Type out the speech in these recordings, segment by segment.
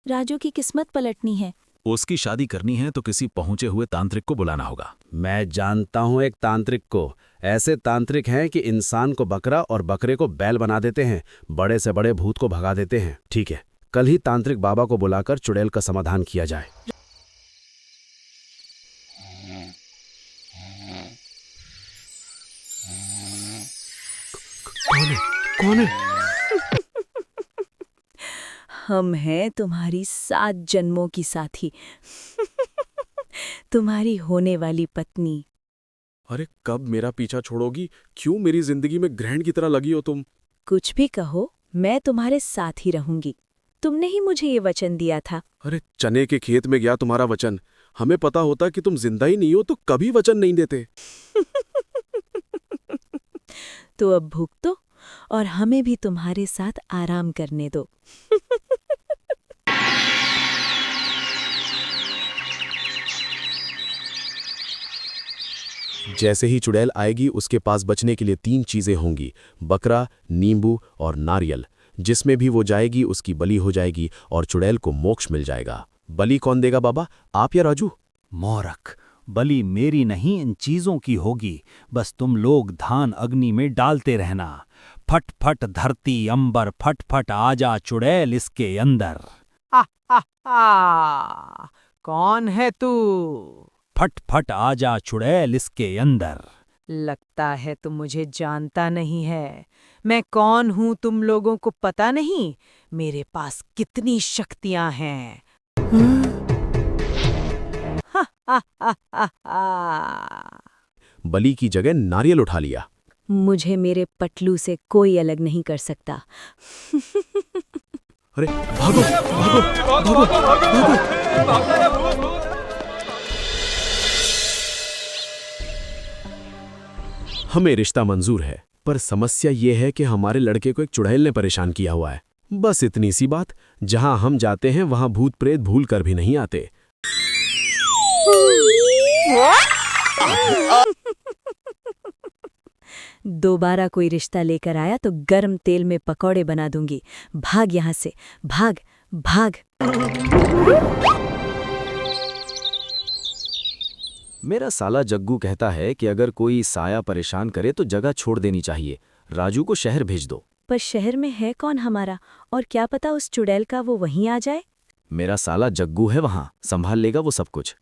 राजू की किस्मत पलटनी है। उसकी शादी करनी है तो किसी पहुंचे हुए तांत्रिक को बुलाना होगा। मैं जानता हूँ एक तांत्रिक को। ऐसे तांत्रिक हैं कि इंसान को बकरा और बकरे को बैल बना देते हैं, बड़े से बड़े भूत को भगा देते हैं। ठीक है, कल ही तांत्रिक बाबा को बुलाकर चुड़ैल का समाधान किया जाए। कौन है? हम हैं तुम्हारी 7 जन्मों की साथी। तुम्हारी होने वाली पत्नी। अरे कब मेरा पीछा छोड़ोगी? क्यों मेरी जिंदगी में ग्रहण की तरह लगी हो तुम? कुछ भी कहो, मैं तुम्हारे साथ ही रहूंगी। तुमने ही मुझे ये वचन दिया था। अरे चने के खेत में गया तुम्हारा वचन। हमें पता होता कि तुम जिंदा ही नहीं हो तो कभी वचन नहीं देते। तो अब भुगतो और हमें भी तुम्हारे साथ आराम करने दो। जैसे ही चुड़ैल आएगी उसके पास बचने के लिए 3 चीजें होंगी, बकरा, नींबू और नारियल। जिसमें भी वो जाएगी उसकी बलि हो जाएगी और चुड़ैल को मोक्ष मिल जाएगा। बलि कौन देगा बाबा, आप या राजू? मूर्ख, बलि मेरी नहीं इन चीजों की होगी। बस तुम लोग धान अग्नि में डालते रहना। फट फट धरती अंबर, फट फट आजा चुड़ैल इसके अंदर। कौन है तू? फट फट आजा चुड़ैल इसके अंदर। लगता है तुम मुझे जानता नहीं है। मैं कौन हूँ तुम लोगों को पता नहीं? मेरे पास कितनी शक्तियां हैं। बलि की जगह नारियल उठा लिया। मुझे मेरे पटलू से कोई अलग नहीं कर सकता। अरे भागो भागो भागो। हमें रिश्ता मंजूर है, पर समस्या ये है कि हमारे लड़के को एक चुड़ैल ने परेशान किया हुआ है। बस इतनी सी बात, जहां हम जाते हैं वहां भूत प्रेत भूल कर भी नहीं आते। दोबारा कोई रिश्ता लेकर आया तो गर्म तेल में पकौड़े बना दूंगी। भाग यहाँ से, भाग भाग। मेरा साला जग्गू कहता है कि अगर कोई साया परेशान करे तो जगह छोड़ देनी चाहिए। राजू को शहर भेज दो। पर शहर में है कौन हमारा, और क्या पता उस चुड़ैल का वो वहीं आ जाए। मेरा साला जग्गू है वहां, संभाल लेगा वो सब कुछ।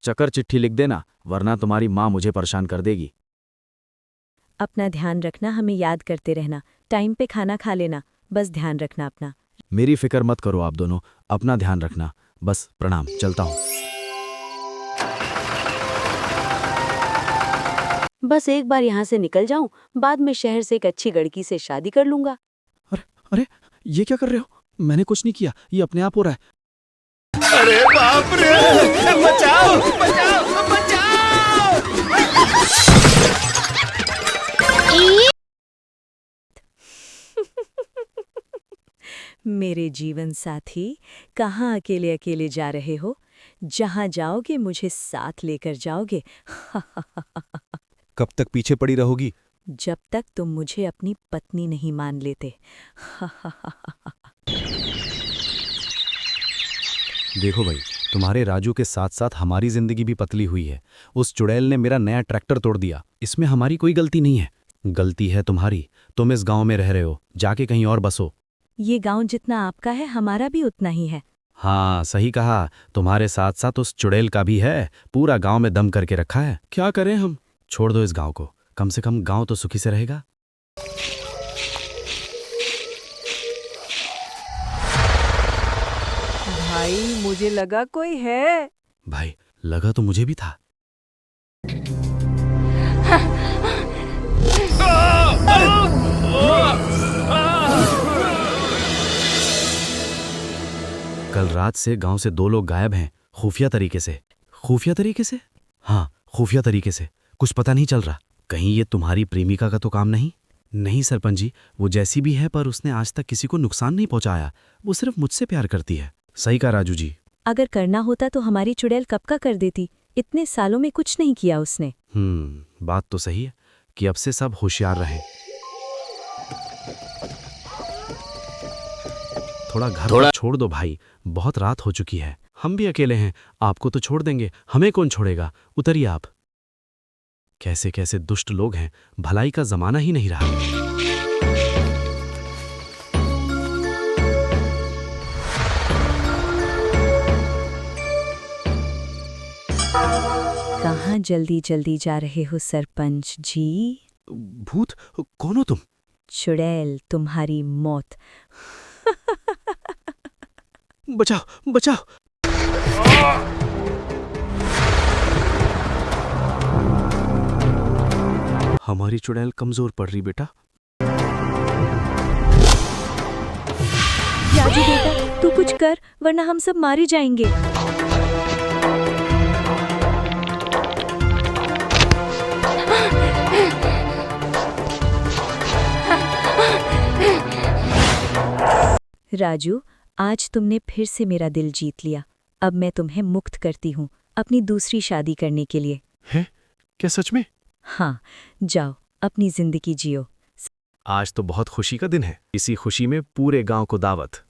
चकर चिट्ठी लिख देना, वरना तुम्हारी माँ मुझे परेशान कर देगी। अपना ध्यान रखना, हमें याद करते रहना। टाइम पे खाना खा लेना, बस ध्यान रखना अपना। मेरी फिक्र मत करो आप दोनों, अपना ध्यान रखना। बस प्रणाम, चलता हूँ। बस एक बार यहाँ से निकल जाऊं, बाद में शहर से एक अच्छी लड़की से शादी कर लूंगा। अरे ये क्या कर रहे हो? मैंने कुछ नहीं किया, ये अपने आप हो रहा है। अरे बाप रे, बचाओ बचाओ बचाओ। मेरे जीवन साथी, कहाँ अकेले अकेले जा रहे हो? जहाँ जाओगे मुझे साथ लेकर जाओगे। कब तक पीछे पड़ी रहोगी? जब तक तुम मुझे अपनी पत्नी नहीं मान लेते। देखो भाई, तुम्हारे राजू के साथ साथ हमारी जिंदगी भी पतली हुई है। उस चुड़ैल ने मेरा नया ट्रैक्टर तोड़ दिया। इसमें हमारी कोई गलती नहीं है। गलती है तुम्हारी। तुम इस गांव में रह रहे हो, जाके कहीं और बसो। ये गांव जितना आपका है, हमारा भी उतना ही है। हाँ सही कहा, तुम्हारे साथ साथ उस चुड़ैल का भी है। पूरा गांव में दम करके रखा है। क्या करें हम? छोड़ दो इस गांव को, कम से कम गांव तो सुखी से रहेगा। भाई मुझे लगा कोई है। भाई लगा तो मुझे भी था। कल रात से गांव से 2 लोग गायब हैं, खुफिया तरीके से। खुफिया तरीके से? हाँ, खुफिया तरीके से। कुछ पता नहीं चल रहा। कहीं ये तुम्हारी प्रेमिका का तो काम नहीं? नहीं सरपंच जी, वो जैसी भी है पर उसने आज तक किसी को नुकसान नहीं पहुंचाया। वो सिर्फ मुझसे प्यार करती है। सही कहा राजू जी। अगर करना होता तो हमारी चुड़ैल कब का कर देती। इतने सालों में कुछ नहीं किया उसने। बात तो सही है। कि अब से सब होशियार रहें। थोड़ा घर छोड़ दो भाई, बहुत रात हो चुकी है। हम भी अकेले हैं, आपको तो छोड़ देंगे, हमें कौन छोड़ेगा? उतरिए आप। कैसे कैसे दुष्ट लोग हैं, भलाई का जमाना ही नहीं रहा। कहाँ जल्दी जल्दी जा रहे हो सरपंच जी? भूत, कौन हो तुम? चुड़ैल, तुम्हारी मौत। बचाओ बचाओ। हमारी चुड़ैल कमजोर पड़ रही बेटा। राजू बेटा, तू कुछ कर वरना हम सब मारे जाएंगे। राजू, आज तुमने फिर से मेरा दिल जीत लिया। अब मैं तुम्हें मुक्त करती हूँ अपनी दूसरी शादी करने के लिए। है क्या सच में? हाँ, जाओ अपनी जिंदगी जियो। आज तो बहुत खुशी का दिन है। इसी खुशी में पूरे गांव को दावत।